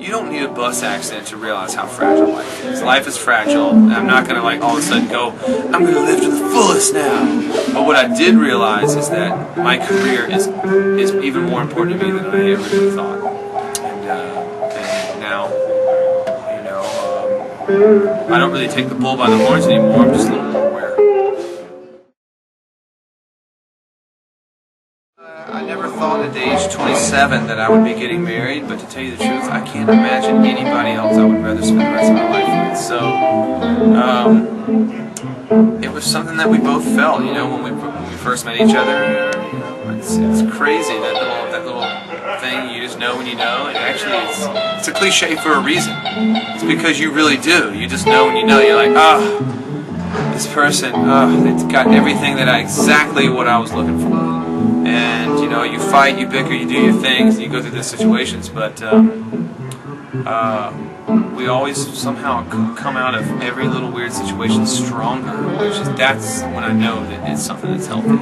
you don't need a bus accident to realize how fragile life is. Life is fragile, and I'm not going to like all of a sudden go, I'm going to live to the fullest now. But what I did realize is that my career is even more important to me than I ever really thought. And now, you know, I don't really take the bull by the horns anymore. I'm just a little more aware. I never thought at age 27 that I would be getting married, but to tell you the truth, I can't imagine anybody else I would rather spend the rest of my life with. So, it was something that we both felt, you know, when we first met each other. You know, it's crazy, that little thing you just know when you know. And actually, it's a cliche for a reason. It's because you really do. You just know when you know. You're like, this person, it's got everything exactly what I was looking for. And you know, you fight, you bicker, you do your things, you go through these situations, but we always somehow come out of every little weird situation stronger. That's when I know that it's something that's healthy.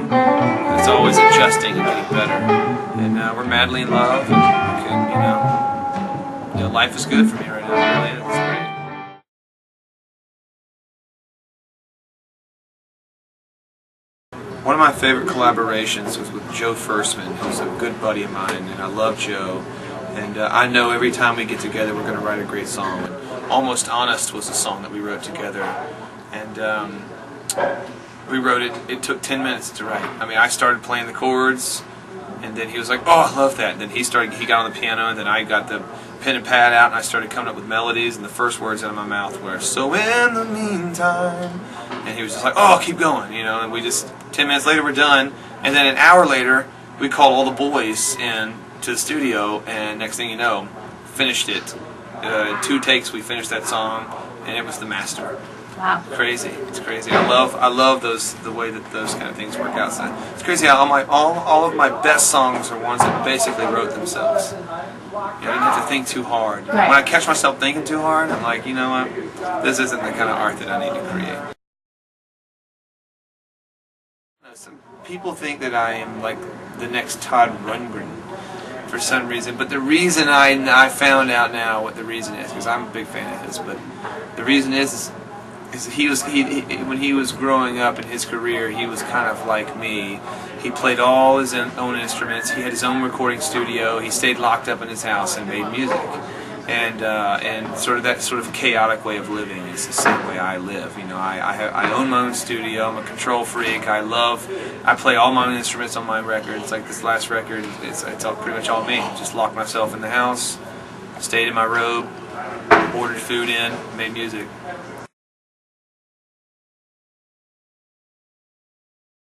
It's always adjusting and getting better. And we're madly in love, and you know, life is good for me right now. It really is. It's great. One of my favorite collaborations was with Joe Firstman, who's a good buddy of mine, and I love Joe. And I know every time we get together we're going to write a great song. And Almost Honest was a song that we wrote together. And we wrote it, it took 10 minutes to write. I mean, I started playing the chords, and then he was like, oh, I love that. And then he got on the piano, and then I got the pen and pad out, and I started coming up with melodies, and the first words out of my mouth were, so in the meantime. And he was just like, oh, keep going, you know, and we just, 10 minutes later we're done, and then an hour later we called all the boys in to the studio, and next thing you know, finished it. 2 takes we finished that song, and it was the master. Wow. Crazy. It's crazy. I love the way that those kind of things work out. So it's crazy how all of my best songs are ones that basically wrote themselves. You know, I didn't have to think too hard. Right. When I catch myself thinking too hard, I'm like, you know what, this isn't the kind of art that I need to create. Some people think that I am like the next Todd Rundgren for some reason, but the reason I found out now what the reason is, because I'm a big fan of his, but the reason is when he was growing up in his career, he was kind of like me. He played all his own instruments. He had his own recording studio. He stayed locked up in his house and made music. And sort of that sort of chaotic way of living is the same way I live. You know, I own my own studio. I'm a control freak. I play all my own instruments on my records. Like this last record, it's all, pretty much all me. Just locked myself in the house, stayed in my robe, ordered food in, made music.